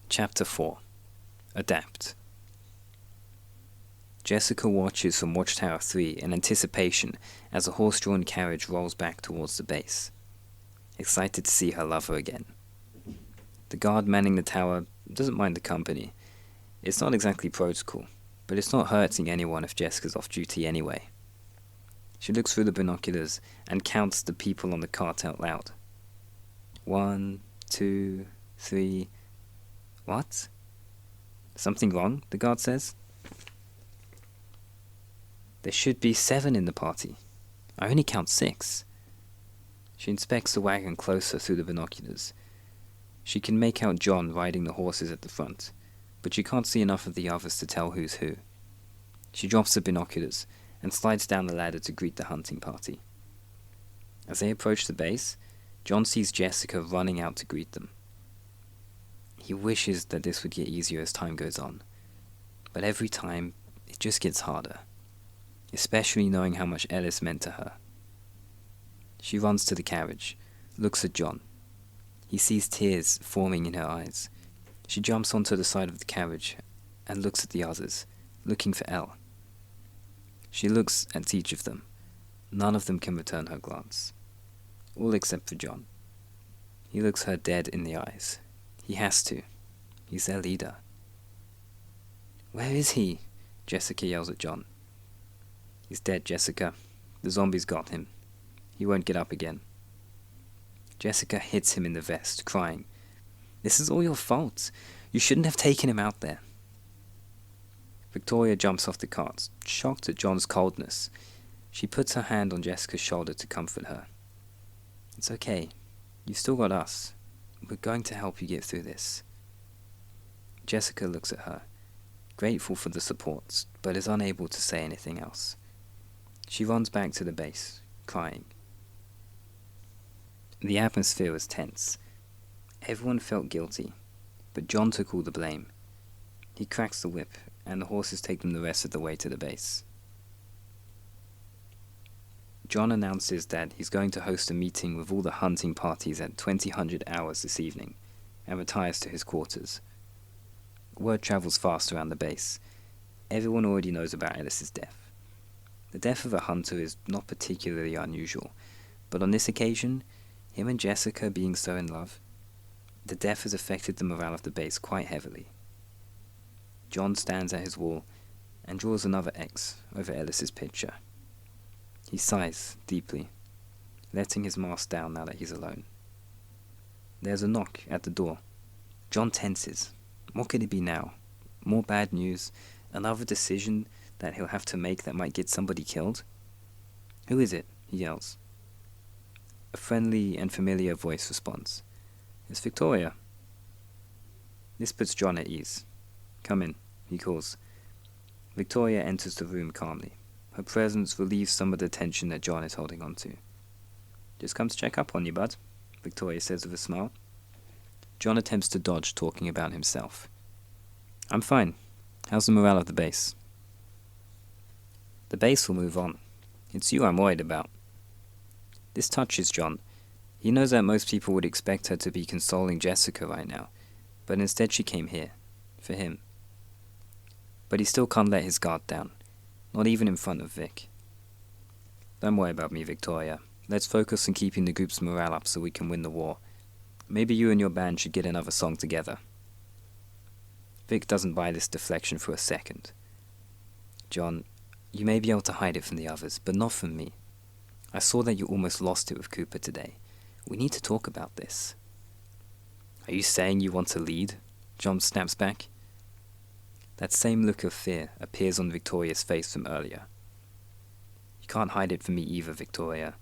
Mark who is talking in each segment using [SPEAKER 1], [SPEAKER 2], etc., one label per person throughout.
[SPEAKER 1] Chapter 4. Adapt. Jessica watches from Watchtower 3 in anticipation as a horse-drawn carriage rolls back towards the base, excited to see her lover again. The guard manning the tower doesn't mind the company. It's not exactly protocol, but it's not hurting anyone if Jessica's off duty anyway. She looks through the binoculars and counts the people on the cart out loud. 1, 2, 3... What? Something wrong? The guard says. There should be 7 in the party. I only count 6. She inspects the wagon closer through the binoculars. She can make out John riding the horses at the front, but she can't see enough of the others to tell who's who. She drops the binoculars and slides down the ladder to greet the hunting party. As they approach the base, John sees Jessica running out to greet them. He wishes that this would get easier as time goes on, but every time it just gets harder, especially knowing how much Ellis meant to her. She runs to the carriage, looks at John. He sees tears forming in her eyes. She jumps onto the side of the carriage and looks at the others, looking for Elle. She looks at each of them. None of them can return her glance. All except for John. He looks her dead in the eyes. He has to. He's their leader. Where is he? Jessica yells at John. He's dead, Jessica. The zombies got him. He won't get up again. Jessica hits him in the vest, crying, This is all your fault. You shouldn't have taken him out there. Victoria jumps off the cart, shocked at John's coldness. She puts her hand on Jessica's shoulder to comfort her. It's okay. You've still got us. We're going to help you get through this. Jessica looks at her, grateful for the support, but is unable to say anything else. She runs back to the base, crying. The atmosphere was tense. Everyone felt guilty, but John took all the blame. He cracks the whip, and the horses take them the rest of the way to the base. John announces that he's going to host a meeting with all the hunting parties at 2000 hours this evening, and retires to his quarters. Word travels fast around the base. Everyone already knows about Ellis's death. The death of a hunter is not particularly unusual, but on this occasion, him and Jessica being so in love, the death has affected the morale of the base quite heavily. John stands at his wall and draws another X over Ellis's picture. He sighs deeply, letting his mask down now that he's alone. There's a knock at the door. John tenses. What could it be now? More bad news? Another decision that he'll have to make that might get somebody killed? Who is it? He yells. A friendly and familiar voice responds. It's Victoria. This puts John at ease. Come in, he calls. Victoria enters the room calmly. Her presence relieves some of the tension that John is holding on to. Just come to check up on you, bud, Victoria says with a smile. John attempts to dodge talking about himself. I'm fine. How's the morale of the base? The base will move on. It's you I'm worried about. This touches John. He knows that most people would expect her to be consoling Jessica right now, but instead she came here, for him. But he still can't let his guard down. Not even in front of Vic. Don't worry about me, Victoria. Let's focus on keeping the group's morale up so we can win the war. Maybe you and your band should get another song together. Vic doesn't buy this deflection for a second. John, you may be able to hide it from the others, but not from me. I saw that you almost lost it with Cooper today. We need to talk about this. Are you saying you want to lead? John snaps back. That same look of fear appears on Victoria's face from earlier. You can't hide it from me either, Victoria.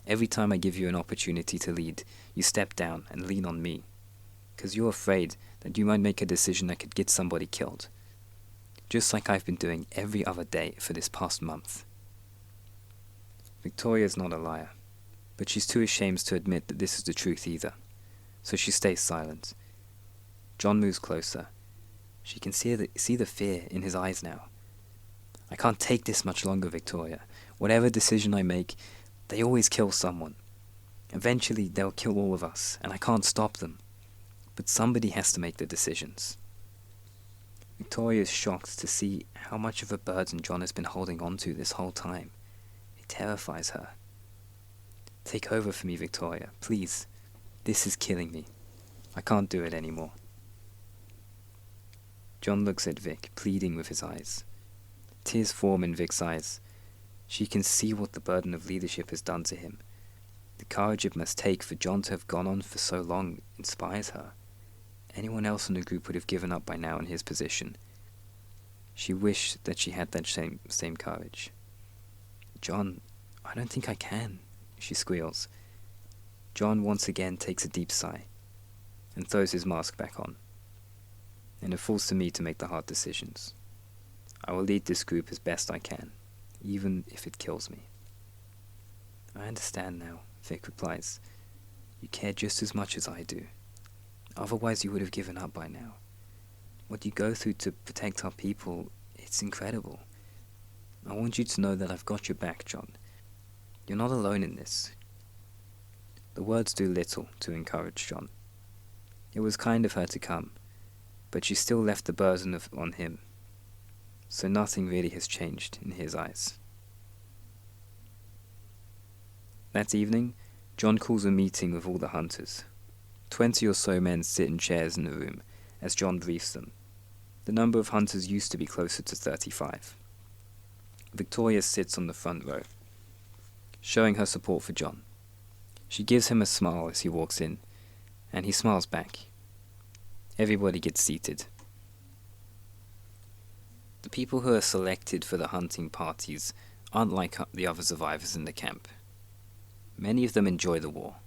[SPEAKER 1] Every time I give you an opportunity to lead, you step down and lean on me. 'Cause you're afraid that you might make a decision that could get somebody killed. Just like I've been doing every other day for this past month. Victoria's not a liar, but she's too ashamed to admit that this is the truth either, so she stays silent. John moves closer. She can see the fear in his eyes now. I can't take this much longer, Victoria. Whatever decision I make, they always kill someone. Eventually, they'll kill all of us, and I can't stop them. but somebody has to make the decisions. Victoria is shocked to see how much of a burden John has been holding on to this whole time. It terrifies her. "Take over for me, Victoria, please. This is killing me. I can't do it anymore." John looks at Vic, pleading with his eyes. Tears form in Vic's eyes. She can see what the burden of leadership has done to him. The courage it must take for John to have gone on for so long inspires her. Anyone else in the group would have given up by now in his position. She wished that she had that same courage. "John, I don't think I can," she squeals. John once again takes a deep sigh and throws his mask back on. "And it falls to me to make the hard decisions. I will lead this group as best I can, even if it kills me." "I understand now," Vic replies. "You care just as much as I do. Otherwise you would have given up by now. What you go through to protect our people, it's incredible. I want you to know that I've got your back, John. You're not alone in this." The words do little to encourage John. It was kind of her to come, but she still left the burden on him. So nothing really has changed in his eyes. That evening, John calls a meeting with all the hunters. 20 or so men sit in chairs in the room as John briefs them. The number of hunters used to be closer to 35. Victoria sits on the front row, showing her support for John. She gives him a smile as he walks in, and he smiles back. Everybody gets seated. The people who are selected for the hunting parties aren't like the other survivors in the camp. Many of them enjoy the war,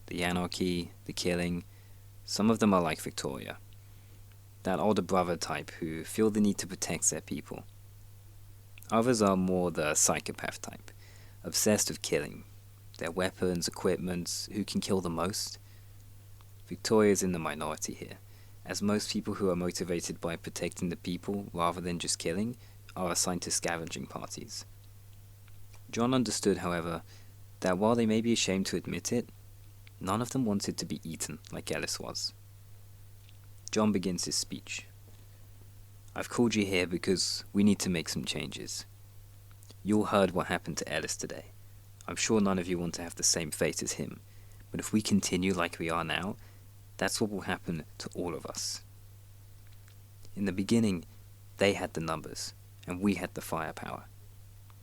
[SPEAKER 1] the anarchy, the killing. Some of them are like Victoria, that older brother type who feel the need to protect their people. Others are more the psychopath type, obsessed with killing, their weapons, equipment, who can kill the most. Victoria is in the minority here, as most people who are motivated by protecting the people rather than just killing are assigned to scavenging parties. John understood, however, that while they may be ashamed to admit it, none of them wanted to be eaten like Ellis was. John begins his speech. "I've called you here because we need to make some changes. You all heard what happened to Ellis today. I'm sure none of you want to have the same fate as him, but if we continue like we are now, that's what will happen to all of us. In the beginning, they had the numbers, and we had the firepower.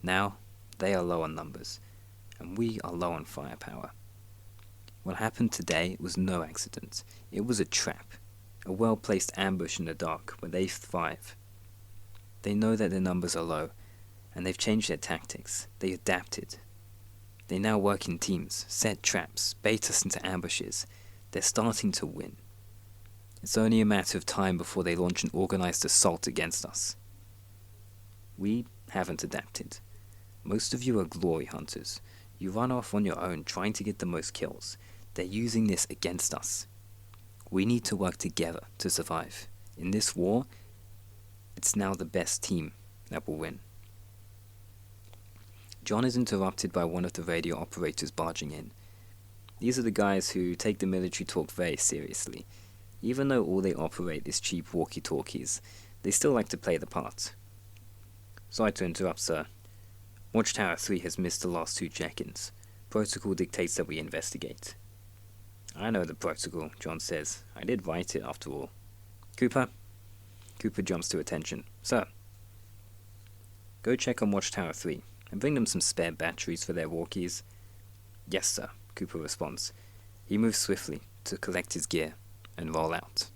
[SPEAKER 1] Now, they are low on numbers, and we are low on firepower. What happened today was no accident. It was a trap, a well-placed ambush in the dark where they thrive. They know that their numbers are low, and they've changed their tactics. They adapted. They now work in teams, set traps, bait us into ambushes. They're starting to win. It's only a matter of time before they launch an organized assault against us. We haven't adapted. Most of you are glory hunters. You run off on your own trying to get the most kills. They're using this against us. We need to work together to survive. In this war, it's now the best team that will win." John is interrupted by one of the radio operators barging in. These are the guys who take the military talk very seriously. Even though all they operate is cheap walkie-talkies, they still like to play the part. "Sorry to interrupt, sir. Watchtower 3 has missed the last 2 check-ins. Protocol dictates that we investigate." "I know the protocol," John says. "I did write it, after all." "Cooper?" Cooper jumps to attention. "Sir?" "Go check on Watchtower 3, and bring them some spare batteries for their walkies." "Yes, sir," Cooper responds. He moves swiftly to collect his gear and roll out.